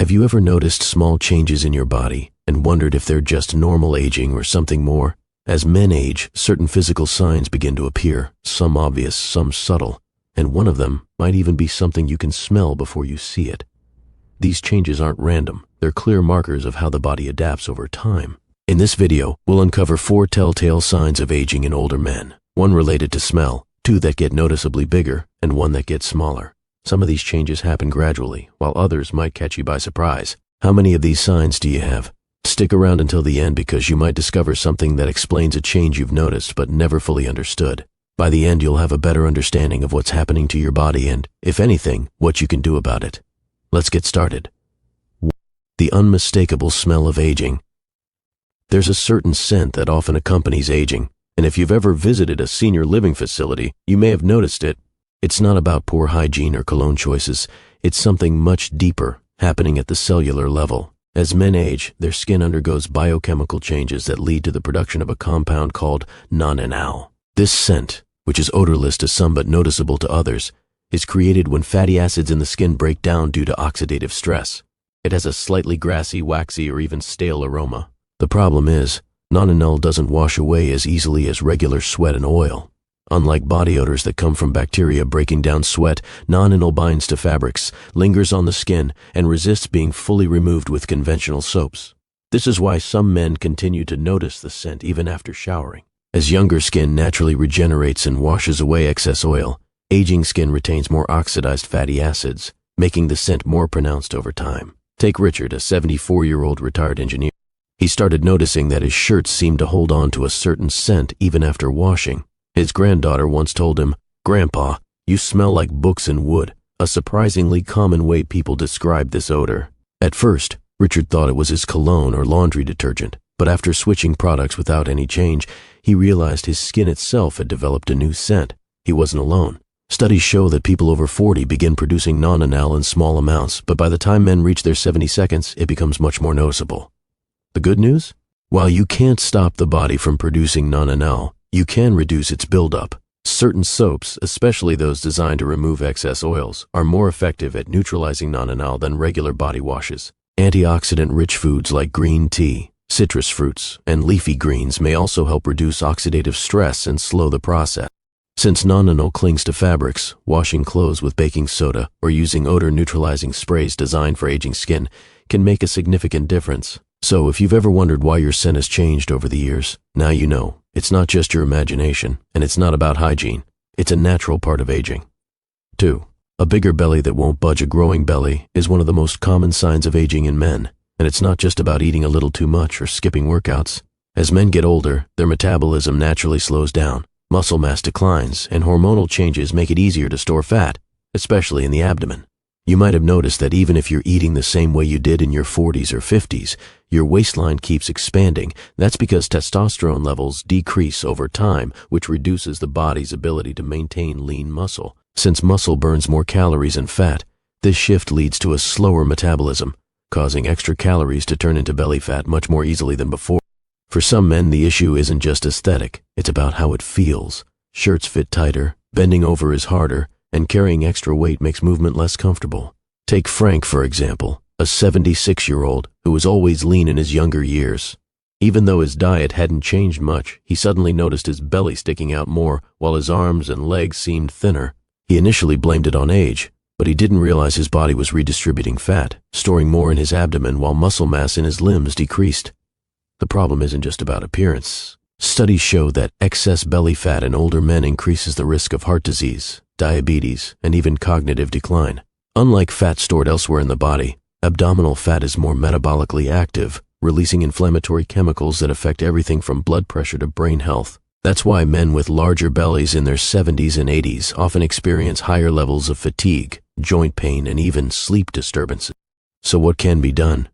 Have you ever noticed small changes in your body and wondered if they're just normal aging or something more? As men age, certain physical signs begin to appear, some obvious, some subtle, and one of them might even be something you can smell before you see it. These changes aren't random. They're clear markers of how the body adapts over time. In this video, we'll uncover 4 telltale signs of aging in older men, 1 related to smell, 2 that get noticeably bigger, and 1 that gets smaller. Some of these changes happen gradually, while others might catch you by surprise. How many of these signs do you have? Stick around until the end because you might discover something that explains a change you've noticed but never fully understood. By the end, you'll have a better understanding of what's happening to your body and, if anything, what you can do about it. Let's get started. The unmistakable smell of aging. There's a certain scent that often accompanies aging, and if you've ever visited a senior living facility, you may have noticed it. It's not about poor hygiene or cologne choices. It's something much deeper, happening at the cellular level. As men age, their skin undergoes biochemical changes that lead to the production of a compound called non-enal. This scent, which is odorless to some but noticeable to others, is created when fatty acids in the skin break down due to oxidative stress. It has a slightly grassy, waxy, or even stale aroma. The problem is, non-enal doesn't wash away as easily as regular sweat and oil. Unlike body odors that come from bacteria breaking down sweat, non-enal binds to fabrics, lingers on the skin, and resists being fully removed with conventional soaps. This is why some men continue to notice the scent even after showering. As younger skin naturally regenerates and washes away excess oil, aging skin retains more oxidized fatty acids, making the scent more pronounced over time. Take Richard, a 74-year-old retired engineer. He started noticing that his shirts seemed to hold on to a certain scent even after washing. His granddaughter once told him, "Grandpa, you smell like books and wood," a surprisingly common way people describe this odor. At first, Richard thought it was his cologne or laundry detergent, but after switching products without any change, he realized his skin itself had developed a new scent. He wasn't alone. Studies show that people over 40 begin producing non-enal in small amounts, but by the time men reach their 72nds, it becomes much more noticeable. The good news? While you can't stop the body from producing non-enal, you can reduce its buildup. Certain soaps, especially those designed to remove excess oils, are more effective at neutralizing non-enal than regular body washes. Antioxidant-rich foods like green tea, citrus fruits, and leafy greens may also help reduce oxidative stress and slow the process. Since non-enal clings to fabrics, washing clothes with baking soda or using odor-neutralizing sprays designed for aging skin can make a significant difference. So if you've ever wondered why your scent has changed over the years, now you know. It's not just your imagination, and it's not about hygiene. It's a natural part of aging. 2. A bigger belly that won't budge. A growing belly is one of the most common signs of aging in men, and it's not just about eating a little too much or skipping workouts. As men get older, their metabolism naturally slows down. Muscle mass declines, and hormonal changes make it easier to store fat, especially in the abdomen. You might have noticed that even if you're eating the same way you did in your 40s or 50s, your waistline keeps expanding. That's because testosterone levels decrease over time, which reduces the body's ability to maintain lean muscle. Since muscle burns more calories and fat, this shift leads to a slower metabolism, causing extra calories to turn into belly fat much more easily than before. For some men, the issue isn't just aesthetic, it's about how it feels. Shirts fit tighter, bending over is harder, and carrying extra weight makes movement less comfortable. Take Frank, for example, a 76-year-old who was always lean in his younger years. Even though his diet hadn't changed much, he suddenly noticed his belly sticking out more while his arms and legs seemed thinner. He initially blamed it on age, but he didn't realize his body was redistributing fat, storing more in his abdomen while muscle mass in his limbs decreased. The problem isn't just about appearance. Studies show that excess belly fat in older men increases the risk of heart disease, diabetes, and even cognitive decline. Unlike fat stored elsewhere in the body, abdominal fat is more metabolically active, releasing inflammatory chemicals that affect everything from blood pressure to brain health. That's why men with larger bellies in their 70s and 80s often experience higher levels of fatigue, joint pain, and even sleep disturbances. So what can be done?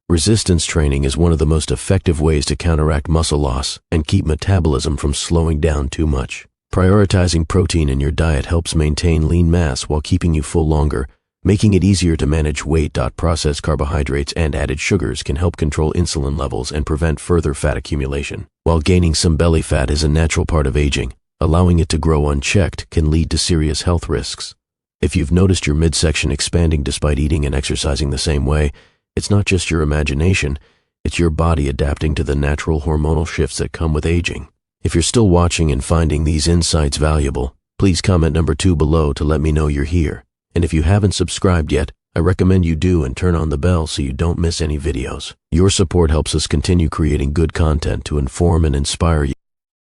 Resistance training is one of the most effective ways to counteract muscle loss and keep metabolism from slowing down too much. Prioritizing protein in your diet helps maintain lean mass while keeping you full longer, making it easier to manage weight. Processed carbohydrates and added sugars can help control insulin levels and prevent further fat accumulation. While gaining some belly fat is a natural part of aging, allowing it to grow unchecked can lead to serious health risks. If you've noticed your midsection expanding despite eating and exercising the same way, It's not just your imagination, it's your body adapting to the natural hormonal shifts that come with aging. If you're still watching and finding these insights valuable, please comment number 2 below to let me know you're here. And if you haven't subscribed yet, I recommend you do and turn on the bell so you don't miss any videos. Your support helps us continue creating good content to inform and inspire you.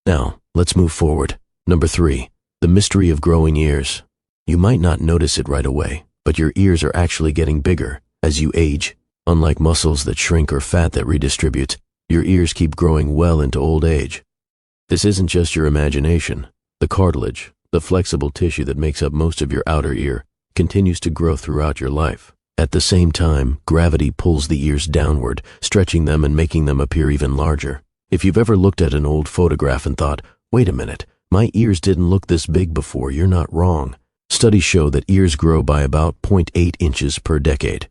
Now, let's move forward. Number 3, the mystery of growing ears. You might not notice it right away, but your ears are actually getting bigger as you age. Unlike muscles that shrink or fat that redistributes, your ears keep growing well into old age. This isn't just your imagination. The cartilage, the flexible tissue that makes up most of your outer ear, continues to grow throughout your life. At the same time, gravity pulls the ears downward, stretching them and making them appear even larger. If you've ever looked at an old photograph and thought, wait a minute, my ears didn't look this big before, you're not wrong. Studies show that ears grow by about 0.8 inches per decade,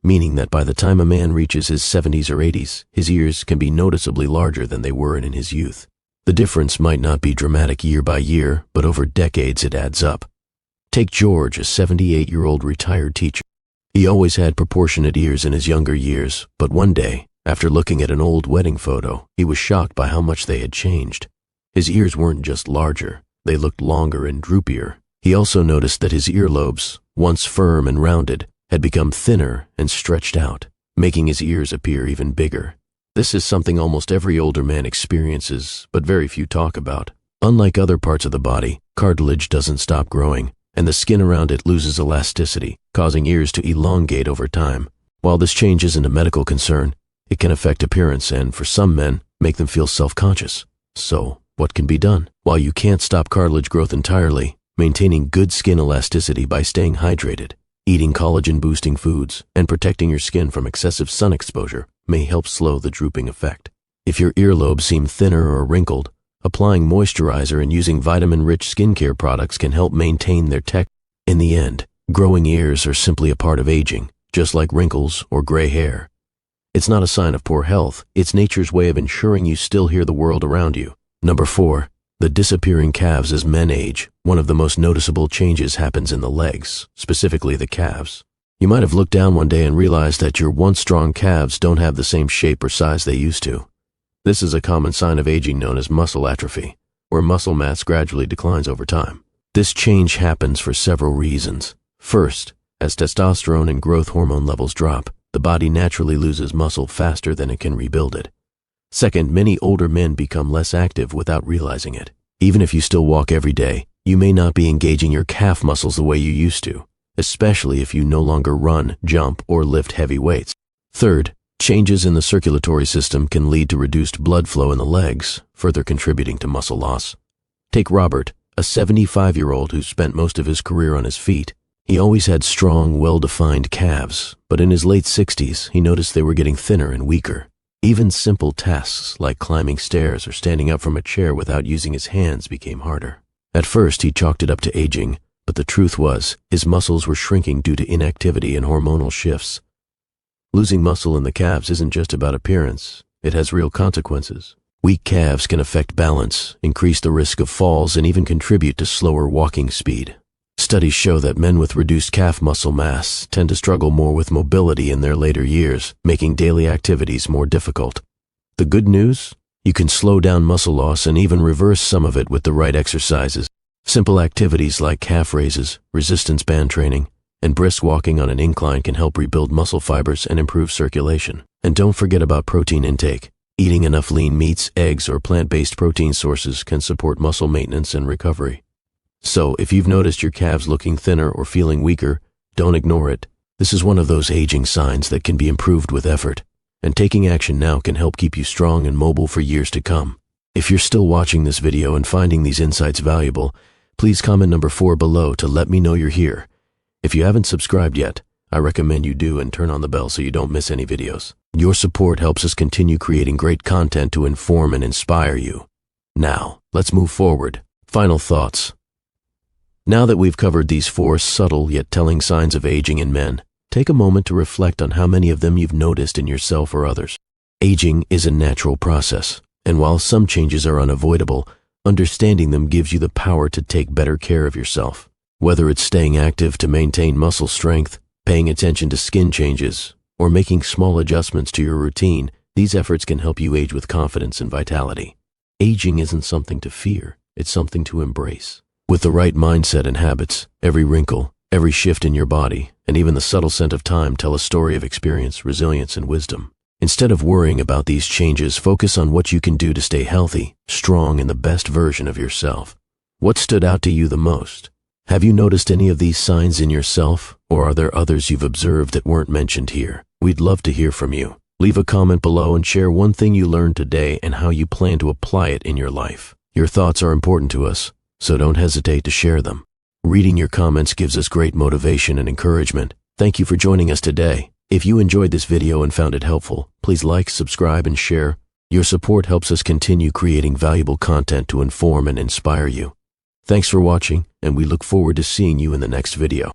meaning that by the time a man reaches his 70s or 80s, his ears can be noticeably larger than they were in his youth. The difference might not be dramatic year by year, but over decades it adds up. Take George, a 78-year-old retired teacher. He always had proportionate ears in his younger years, but one day, after looking at an old wedding photo, he was shocked by how much they had changed. His ears weren't just larger, they looked longer and droopier. He also noticed that his earlobes, once firm and rounded, had become thinner and stretched out, making his ears appear even bigger. This is something almost every older man experiences, but very few talk about. Unlike other parts of the body, cartilage doesn't stop growing, and the skin around it loses elasticity, causing ears to elongate over time. While this change isn't a medical concern, it can affect appearance and, for some men, make them feel self-conscious. So, what can be done? While you can't stop cartilage growth entirely, maintaining good skin elasticity by staying hydrated, eating collagen-boosting foods, and protecting your skin from excessive sun exposure may help slow the drooping effect. If your earlobes seem thinner or wrinkled, applying moisturizer and using vitamin-rich skincare products can help maintain their texture. In the end, growing ears are simply a part of aging, just like wrinkles or gray hair. It's not a sign of poor health, it's nature's way of ensuring you still hear the world around you. Number 4, the disappearing calves as men age. One of the most noticeable changes happens in the legs, specifically the calves. You might have looked down one day and realized that your once strong calves don't have the same shape or size they used to. This is a common sign of aging known as muscle atrophy, where muscle mass gradually declines over time. This change happens for several reasons. First, as testosterone and growth hormone levels drop, the body naturally loses muscle faster than it can rebuild it. Second, many older men become less active without realizing it. Even if you still walk every day, you may not be engaging your calf muscles the way you used to, especially if you no longer run, jump, or lift heavy weights. Third, changes in the circulatory system can lead to reduced blood flow in the legs, further contributing to muscle loss. Take Robert, a 75-year-old who spent most of his career on his feet. He always had strong, well-defined calves, but in his late 60s, he noticed they were getting thinner and weaker. Even simple tasks like climbing stairs or standing up from a chair without using his hands became harder. At first, he chalked it up to aging, but the truth was, his muscles were shrinking due to inactivity and hormonal shifts. Losing muscle in the calves isn't just about appearance, it has real consequences. Weak calves can affect balance, increase the risk of falls, and even contribute to slower walking speed. Studies show that men with reduced calf muscle mass tend to struggle more with mobility in their later years, making daily activities more difficult. The good news? You can slow down muscle loss and even reverse some of it with the right exercises. Simple activities like calf raises, resistance band training, and brisk walking on an incline can help rebuild muscle fibers and improve circulation. And don't forget about protein intake. Eating enough lean meats, eggs, or plant-based protein sources can support muscle maintenance and recovery. So, if you've noticed your calves looking thinner or feeling weaker, don't ignore it. This is one of those aging signs that can be improved with effort, and taking action now can help keep you strong and mobile for years to come. If you're still watching this video and finding these insights valuable, please comment number 4 below to let me know you're here. If you haven't subscribed yet, I recommend you do and turn on the bell so you don't miss any videos. Your support helps us continue creating great content to inform and inspire you. Now, let's move forward. Final thoughts. Now that we've covered these 4 subtle yet telling signs of aging in men, take a moment to reflect on how many of them you've noticed in yourself or others. Aging is a natural process, and while some changes are unavoidable, understanding them gives you the power to take better care of yourself. Whether it's staying active to maintain muscle strength, paying attention to skin changes, or making small adjustments to your routine, these efforts can help you age with confidence and vitality. Aging isn't something to fear, it's something to embrace. With the right mindset and habits, every wrinkle, every shift in your body, and even the subtle scent of time tell a story of experience, resilience, and wisdom. Instead of worrying about these changes, focus on what you can do to stay healthy, strong, and the best version of yourself. What stood out to you the most? Have you noticed any of these signs in yourself, or are there others you've observed that weren't mentioned here? We'd love to hear from you. Leave a comment below and share one thing you learned today and how you plan to apply it in your life. Your thoughts are important to us, so don't hesitate to share them. Reading your comments gives us great motivation and encouragement. Thank you for joining us today. If you enjoyed this video and found it helpful, please like, subscribe, and share. Your support helps us continue creating valuable content to inform and inspire you. Thanks for watching, and we look forward to seeing you in the next video.